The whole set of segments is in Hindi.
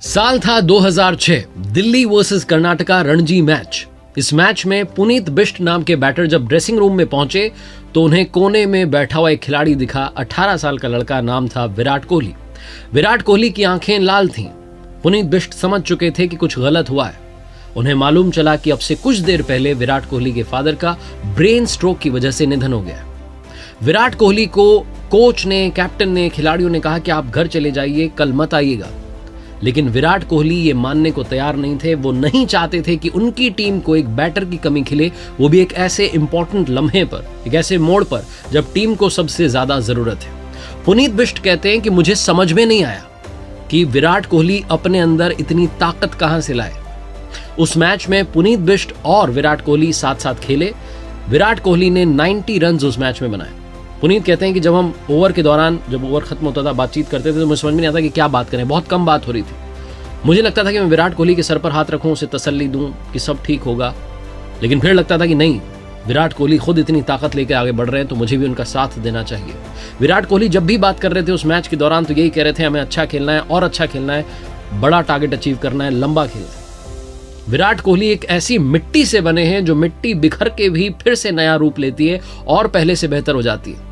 साल था 2006, दिल्ली वर्सेस कर्नाटका रणजी मैच। इस मैच में पुनीत बिष्ट नाम के बैटर जब ड्रेसिंग रूम में पहुंचे तो उन्हें कोने में बैठा हुआ एक खिलाड़ी दिखा। 18 साल का लड़का, नाम था विराट कोहली। विराट कोहली की आंखें लाल थीं। पुनीत बिष्ट समझ चुके थे कि कुछ गलत हुआ है। उन्हें मालूम चला कि अब से कुछ देर पहले विराट कोहली के फादर का ब्रेन स्ट्रोक की वजह से निधन हो गया। विराट कोहली को कोच ने, कैप्टन ने, खिलाड़ियों ने कहा कि आप घर चले जाइए, कल मत आइएगा। लेकिन विराट कोहली ये मानने को तैयार नहीं थे। वो नहीं चाहते थे कि उनकी टीम को एक बैटर की कमी खिले, वो भी एक ऐसे इंपॉर्टेंट लम्हे पर, एक ऐसे मोड़ पर जब टीम को सबसे ज्यादा जरूरत है। पुनीत बिष्ट कहते हैं कि मुझे समझ में नहीं आया कि विराट कोहली अपने अंदर इतनी ताकत कहां से लाए। उस मैच में पुनीत बिष्ट और विराट कोहली साथ साथ खेले। विराट कोहली ने 90 रन उस मैच में बनाए। पुनीत कहते हैं कि जब हम ओवर के दौरान, जब ओवर खत्म होता था, बातचीत करते थे तो मुझे समझ में नहीं आता कि क्या बात करें। बहुत कम बात हो रही थी। मुझे लगता था कि मैं विराट कोहली के सर पर हाथ रखूं, उसे तसल्ली दूं कि सब ठीक होगा, लेकिन फिर लगता था कि नहीं, विराट कोहली खुद इतनी ताकत लेकर आगे बढ़ रहे हैं तो मुझे भी उनका साथ देना चाहिए। विराट कोहली जब भी बात कर रहे थे उस मैच के दौरान तो यही कह रहे थे, हमें अच्छा खेलना है और अच्छा खेलना है, बड़ा टारगेट अचीव करना है, लंबा खेलना है। विराट कोहली एक ऐसी मिट्टी से बने हैं जो मिट्टी बिखर के भी फिर से नया रूप लेती है और पहले से बेहतर हो जाती है।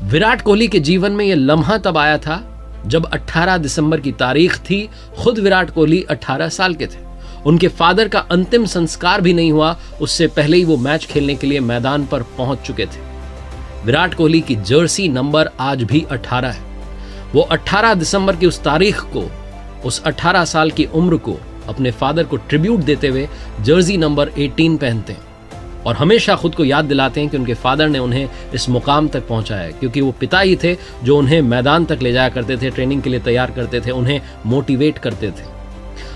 विराट कोहली के जीवन में यह लम्हा तब आया था जब 18 दिसंबर की तारीख थी। खुद विराट कोहली 18 साल के थे। उनके फादर का अंतिम संस्कार भी नहीं हुआ, उससे पहले ही वो मैच खेलने के लिए मैदान पर पहुंच चुके थे। विराट कोहली की जर्सी नंबर आज भी 18 है। वो 18 दिसंबर की उस तारीख को, उस 18 साल की उम्र को अपने फादर को ट्रिब्यूट देते हुए जर्सी नंबर 18 पहनते हैं और हमेशा खुद को याद दिलाते हैं कि उनके फादर ने उन्हें इस मुकाम तक पहुंचाया, क्योंकि वो पिता ही थे जो उन्हें मैदान तक ले जाया करते थे, ट्रेनिंग के लिए तैयार करते थे, उन्हें मोटिवेट करते थे।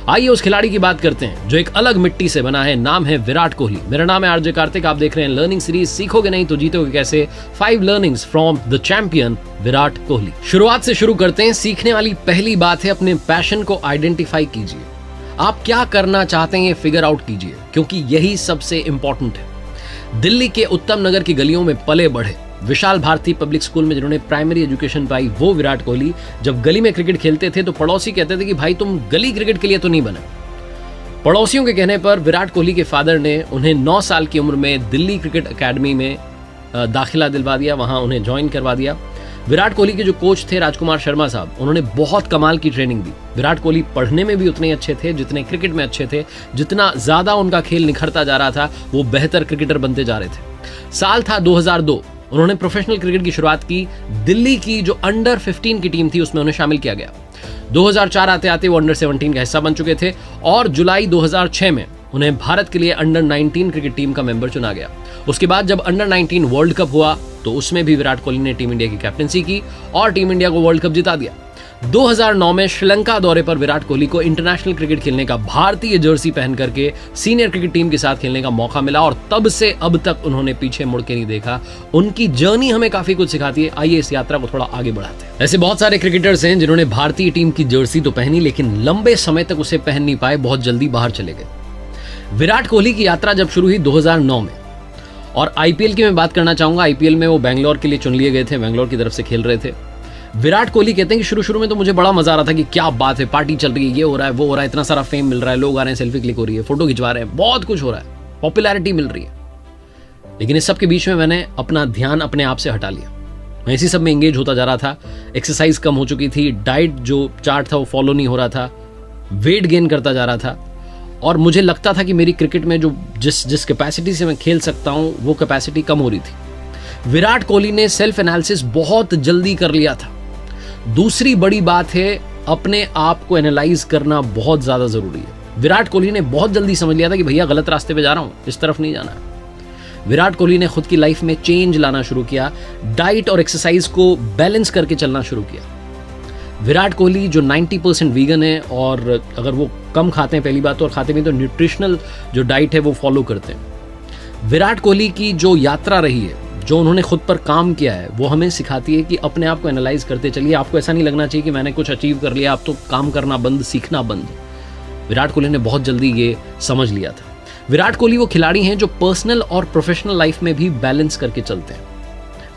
आइए उस खिलाड़ी की बात करते हैं जो एक अलग मिट्टी से बना है। नाम है विराट कोहली। मेरा नाम है आरजे कार्तिक। आप देख रहे हैं लर्निंग सीरीज सीखोगे नहीं तो जीतोगे कैसे, 5 learnings from the champion Virat Kohli. शुरुआत से शुरू करते हैं। सीखने वाली पहली बात है, अपने पैशन को आइडेंटिफाई कीजिए। आप क्या करना चाहते हैं ये फिगर आउट कीजिए, क्योंकि यही सबसे इंपॉर्टेंट है। दिल्ली के उत्तम नगर की गलियों में पले बढ़े, विशाल भारती पब्लिक स्कूल में जिन्होंने प्राइमरी एजुकेशन पाई, वो विराट कोहली जब गली में क्रिकेट खेलते थे तो पड़ोसी कहते थे कि भाई तुम गली क्रिकेट के लिए तो नहीं बने। पड़ोसियों के कहने पर विराट कोहली के फादर ने उन्हें 9 साल की उम्र में दिल्ली क्रिकेट अकेडमी में दाखिला दिलवा दिया, वहां उन्हें ज्वाइन करवा दिया। विराट कोहली के जो कोच थे राजकुमार शर्मा साहब, उन्होंने बहुत कमाल की ट्रेनिंग दी। विराट कोहली पढ़ने में भी उतने अच्छे थे जितने क्रिकेट में अच्छे थे। जितना ज्यादा उनका खेल निखरता जा रहा था वो बेहतर क्रिकेटर बनते जा रहे थे। साल था 2002। उन्होंने प्रोफेशनल क्रिकेट की शुरुआत की। दिल्ली की जो अंडर 15 की टीम थी उसमें उन्हें शामिल किया गया। 2004 आते आते वो अंडर 17 का हिस्सा बन चुके थे और जुलाई 2006 में उन्हें भारत के लिए अंडर 19 क्रिकेट टीम का मेंबर चुना गया। उसके बाद जब अंडर 19 वर्ल्ड कप हुआ तो उसमें भी विराट कोहली ने टीम इंडिया की कैप्टनसी की और टीम इंडिया को वर्ल्ड कप जिता दिया। 2009 में श्रीलंका दौरे पर विराट कोहली को इंटरनेशनल क्रिकेट खेलने का, भारतीय जर्सी पहन करके सीनियर क्रिकेट टीम के साथ खेलने का मौका मिला और तब से अब तक उन्होंने पीछे मुड़ के नहीं देखा। उनकी जर्नी हमें काफी कुछ सिखाती है। आइए इस यात्रा को थोड़ा आगे बढ़ाते हैं। ऐसे बहुत सारे क्रिकेटर्स हैं जिन्होंने भारतीय टीम की जर्सी तो पहनी लेकिन लंबे समय तक उसे पहन नहीं पाए, बहुत जल्दी बाहर चले गए। विराट कोहली की यात्रा जब शुरू हुई 2009 में, और आईपीएल की मैं बात करना चाहूंगा। आईपीएल में वो बैंगलोर के लिए चुन लिए गए थे, बैंगलोर की तरफ से खेल रहे थे। विराट कोहली कहते हैं कि शुरू में तो मुझे बड़ा मजा आ रहा था कि क्या बात है, पार्टी चल रही है, ये हो रहा है, वो हो रहा है, इतना सारा फेम मिल रहा है, लोग आ रहे हैं, सेल्फी क्लिक हो रही है, फोटो खिंचवा रहे हैं, बहुत कुछ हो रहा है, पॉपुलैरिटी मिल रही है। लेकिन इस सब के बीच में मैंने अपना ध्यान अपने आप से हटा लिया। मैं इसी सब में एंगेज होता जा रहा था। एक्सरसाइज कम हो चुकी थी, डाइट जो चार्ट था वो फॉलो नहीं हो रहा था, वेट गेन करता जा रहा था और मुझे लगता था कि मेरी क्रिकेट में जो जिस कैपेसिटी से मैं खेल सकता हूं वो कैपेसिटी कम हो रही थी। विराट कोहली ने सेल्फ एनालिसिस बहुत जल्दी कर लिया था। दूसरी बड़ी बात है, अपने आप को एनालाइज करना बहुत ज्यादा जरूरी है। विराट कोहली ने बहुत जल्दी समझ लिया था कि भैया गलत रास्ते पे जा रहा हूं, इस तरफ नहीं जाना है। विराट कोहली ने खुद की लाइफ में चेंज लाना शुरू किया, डाइट और एक्सरसाइज को बैलेंस करके चलना शुरू किया। विराट कोहली जो 90% वीगन है और अगर वो कम खाते हैं पहली बात तो, और खाते भी तो न्यूट्रिशनल जो डाइट है वो फॉलो करते हैं। विराट कोहली की जो यात्रा रही है, जो उन्होंने खुद पर काम किया है, वो हमें सिखाती है कि अपने आप को एनालाइज करते चलिए। आपको ऐसा नहीं लगना चाहिए कि मैंने कुछ अचीव कर लिया, आप तो काम करना बंद, सीखना बंद। विराट कोहली ने बहुत जल्दी ये समझ लिया था। विराट कोहली वो खिलाड़ी हैं जो पर्सनल और प्रोफेशनल लाइफ में भी बैलेंस करके चलते हैं।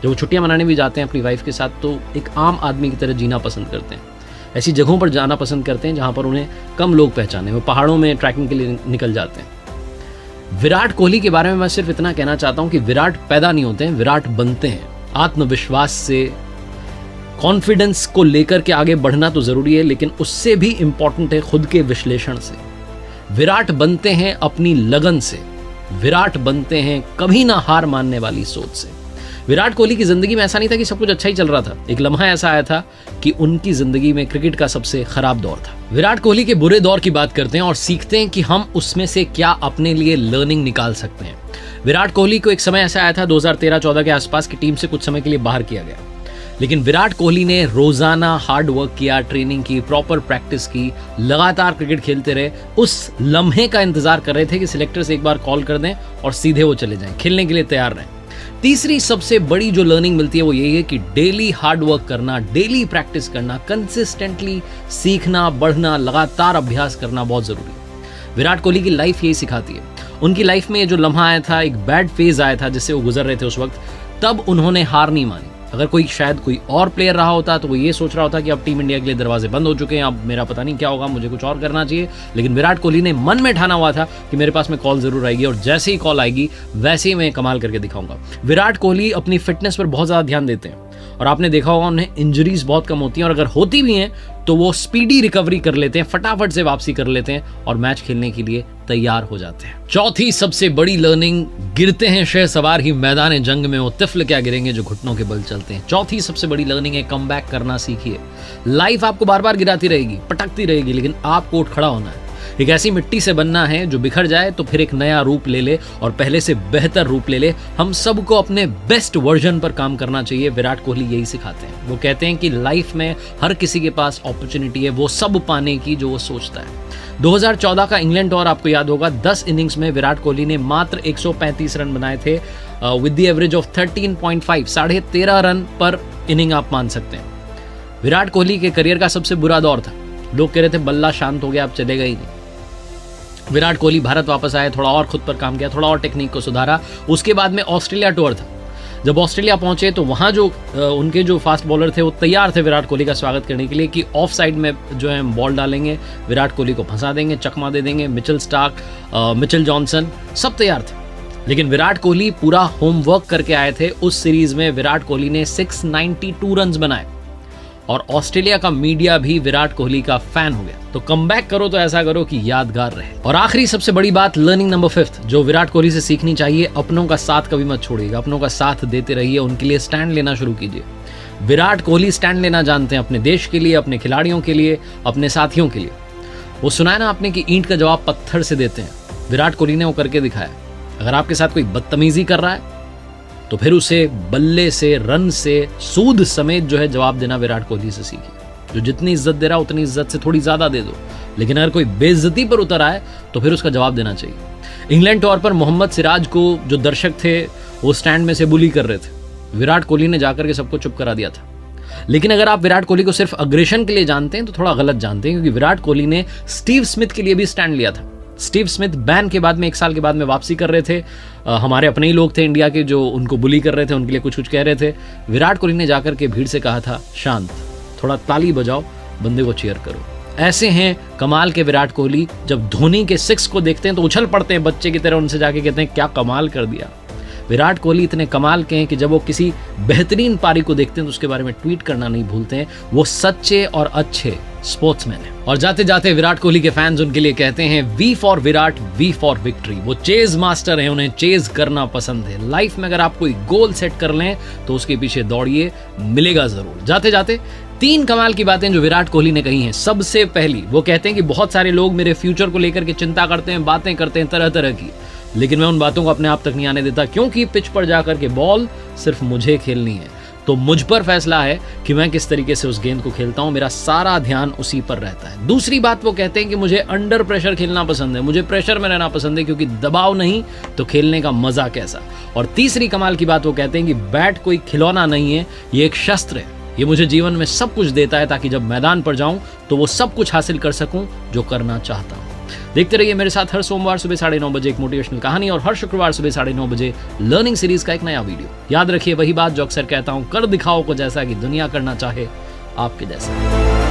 जब वो छुट्टियां मनाने भी जाते हैं अपनी वाइफ के साथ तो एक आम आदमी की तरह जीना पसंद करते हैं। ऐसी जगहों पर जाना पसंद करते हैं जहां पर उन्हें कम लोग पहचाने। वो पहाड़ों में ट्रैकिंग के लिए निकल जाते हैं। विराट कोहली के बारे में मैं सिर्फ इतना कहना चाहता हूं कि विराट पैदा नहीं होते हैं, विराट बनते हैं। आत्मविश्वास से, कॉन्फिडेंस को लेकर के आगे बढ़ना तो जरूरी है, लेकिन उससे भी इंपॉर्टेंट है खुद के विश्लेषण से। विराट बनते हैं अपनी लगन से, विराट बनते हैं कभी ना हार मानने वाली सोच से। विराट कोहली की जिंदगी में ऐसा नहीं था कि सब कुछ अच्छा ही चल रहा था। एक लम्हा ऐसा आया था कि उनकी जिंदगी में क्रिकेट का सबसे खराब दौर था। विराट कोहली के बुरे दौर की बात करते हैं और सीखते हैं कि हम उसमें से क्या अपने लिए लर्निंग निकाल सकते हैं। विराट कोहली को एक समय ऐसा आया था 2013-14 के आसपास की टीम से कुछ समय के लिए बाहर किया गया, लेकिन विराट कोहली ने रोजाना हार्ड वर्क किया, ट्रेनिंग की, प्रॉपर प्रैक्टिस की, लगातार क्रिकेट खेलते रहे। उस लम्हे का इंतजार कर रहे थे कि सिलेक्टर से एक बार कॉल कर दें और सीधे वो चले जाएं, खेलने के लिए तैयार रहें। तीसरी सबसे बड़ी जो लर्निंग मिलती है वो यही है कि डेली हार्ड वर्क करना, डेली प्रैक्टिस करना, कंसिस्टेंटली सीखना, बढ़ना, लगातार अभ्यास करना बहुत जरूरी है। विराट कोहली की लाइफ यही सिखाती है। उनकी लाइफ में ये जो लम्हा आया था, एक बैड फेज आया था जिससे वो गुजर रहे थे उस वक्त, तब उन्होंने हार नहीं मानी। अगर शायद कोई और प्लेयर रहा होता तो वो ये सोच रहा होता कि अब टीम इंडिया के लिए दरवाजे बंद हो चुके हैं, अब मेरा पता नहीं क्या होगा, मुझे कुछ और करना चाहिए। लेकिन विराट कोहली ने मन में ठाना हुआ था कि मेरे पास में कॉल जरूर आएगी और जैसे ही कॉल आएगी वैसे ही मैं कमाल करके दिखाऊंगा। विराट कोहली अपनी फिटनेस पर बहुत ज्यादा ध्यान देते हैं और आपने देखा होगा उन्हें इंजरीज बहुत कम होती हैं, और अगर होती भी हैं तो वो स्पीडी रिकवरी कर लेते हैं, फटाफट से वापसी कर लेते हैं और मैच खेलने के लिए तैयार हो जाते हैं। चौथी सबसे बड़ी लर्निंग, गिरते हैं शहसवार ही मैदान जंग में, वो तिफल क्या गिरेंगे जो घुटनों के बल चलते हैं। चौथी सबसे बड़ी लर्निंग है कमबैक करना सीखिए। लाइफ आपको बार बार गिराती रहेगी, पटकती रहेगी, लेकिन आपको उठ खड़ा होना है। एक ऐसी मिट्टी से बनना है जो बिखर जाए तो फिर एक नया रूप ले ले और पहले से बेहतर रूप ले ले। हम सबको अपने बेस्ट वर्जन पर काम करना चाहिए। विराट कोहली यही सिखाते हैं। वो कहते हैं कि लाइफ में हर किसी के पास अपॉर्चुनिटी है वो सब पाने की जो वो सोचता है। 2014 का इंग्लैंड टूर आपको याद होगा, 10 इनिंग्स में विराट कोहली ने मात्र 135 रन बनाए थे with the average of 13.5, 13.5 run पर इनिंग आप मान सकते हैं। विराट कोहली के करियर का सबसे बुरा दौर था। लोग कह रहे थे बल्ला शांत हो गया, अब चलेगा ही नहीं। विराट कोहली भारत वापस आए, थोड़ा और खुद पर काम किया, थोड़ा और टेक्निक को सुधारा। उसके बाद में ऑस्ट्रेलिया टूर था। जब ऑस्ट्रेलिया पहुंचे तो वहां जो उनके जो फास्ट बॉलर थे वो तैयार थे विराट कोहली का स्वागत करने के लिए कि ऑफ साइड में जो है बॉल डालेंगे, विराट कोहली को फंसा देंगे, चकमा दे देंगे। मिचेल स्टार्क, मिचेल जॉनसन सब तैयार थे, लेकिन विराट कोहली पूरा होमवर्क करके आए थे। उस सीरीज में विराट कोहली ने 692 रन बनाए और ऑस्ट्रेलिया का मीडिया भी विराट कोहली का फैन हो गया। तो कमबैक करो तो ऐसा करो कि यादगार रहे। और आखिरी सबसे बड़ी बात, लर्निंग नंबर 5 जो विराट कोहली से सीखनी चाहिए, अपनों का साथ कभी मत छोड़िएगा। अपनों का साथ देते रहिए, उनके लिए स्टैंड लेना शुरू कीजिए। विराट कोहली स्टैंड लेना जानते हैं अपने देश के लिए, अपने खिलाड़ियों के लिए, अपने साथियों के लिए। वो सुनाया ना आपने कि ईंट का जवाब पत्थर से देते हैं, विराट कोहली ने वो करके दिखाया। अगर आपके साथ कोई बदतमीजी कर रहा है तो फिर उसे बल्ले से, रन से, सूद समेत जो है जवाब देना विराट कोहली से सीखिए। जो जितनी इज्जत दे रहा है उतनी इज्जत से थोड़ी ज्यादा दे दो, लेकिन अगर कोई बेइज्जती पर उतर आए तो फिर उसका जवाब देना चाहिए। इंग्लैंड टूर पर मोहम्मद सिराज को जो दर्शक थे वो स्टैंड में से बुली कर रहे थे, विराट कोहली ने जाकर के सबको चुप करा दिया था। लेकिन अगर आप विराट कोहली को सिर्फ अग्रेशन के लिए जानते हैं तो थोड़ा गलत जानते हैं, क्योंकि विराट कोहली ने स्टीव स्मिथ के लिए भी स्टैंड लिया था। स्टीव स्मिथ बैन के बाद में 1 साल के बाद में वापसी कर रहे थे। हमारे अपने ही लोग थे इंडिया के जो उनको बुली कर रहे थे, उनके लिए कुछ कुछ कह रहे थे। विराट कोहली ने जाकर के भीड़ से कहा था, शांत, थोड़ा ताली बजाओ, बंदे को चीयर करो। ऐसे हैं कमाल के विराट कोहली। जब धोनी के 6 को देखते हैं तो उछल पड़ते हैं बच्चे की तरह, उनसे जाके कहते हैं क्या कमाल कर दिया। विराट कोहली इतने कमाल के हैं कि जब वो किसी बेहतरीन पारी को देखते हैं तो उसके बारे में ट्वीट करना नहीं भूलते हैं। वो सच्चे और अच्छे स्पोर्ट्समैन है। और जाते जाते विराट कोहली के फैंस उनके लिए कहते हैं, V for Virat, V for victory. वो चेज मास्टर है, उन्हें चेज करना पसंद है। लाइफ में अगर आप कोई गोल सेट कर लें तो उसके पीछे दौड़िए, मिलेगा जरूर। जाते जाते 3 कमाल की बातें जो विराट कोहली ने कही हैं। सबसे पहली, वो कहते हैं कि बहुत सारे लोग मेरे फ्यूचर को लेकर के चिंता करते हैं, बातें करते हैं तरह तरह की, लेकिन मैं उन बातों को अपने आप तक नहीं आने देता, क्योंकि पिच पर जाकर के बॉल सिर्फ मुझे खेलनी है। तो मुझ पर फैसला है कि मैं किस तरीके से उस गेंद को खेलता हूं, मेरा सारा ध्यान उसी पर रहता है। दूसरी बात, वो कहते हैं कि मुझे अंडर प्रेशर खेलना पसंद है, मुझे प्रेशर में रहना पसंद है, क्योंकि दबाव नहीं तो खेलने का मजा कैसा। और तीसरी कमाल की बात, वो कहते हैं कि बैट कोई खिलौना नहीं है, ये एक शस्त्र है। ये मुझे जीवन में सब कुछ देता है ताकि जब मैदान पर जाऊं तो वो सब कुछ हासिल कर सकूं जो करना चाहता हूं। देखते रहिए मेरे साथ हर सोमवार सुबह 9:30 बजे एक मोटिवेशनल कहानी और हर शुक्रवार सुबह 9:30 बजे लर्निंग सीरीज का एक नया वीडियो। याद रखिए वही बात जो अक्सर कहता हूं, कर दिखाओ को जैसा कि दुनिया करना चाहे आपके जैसा।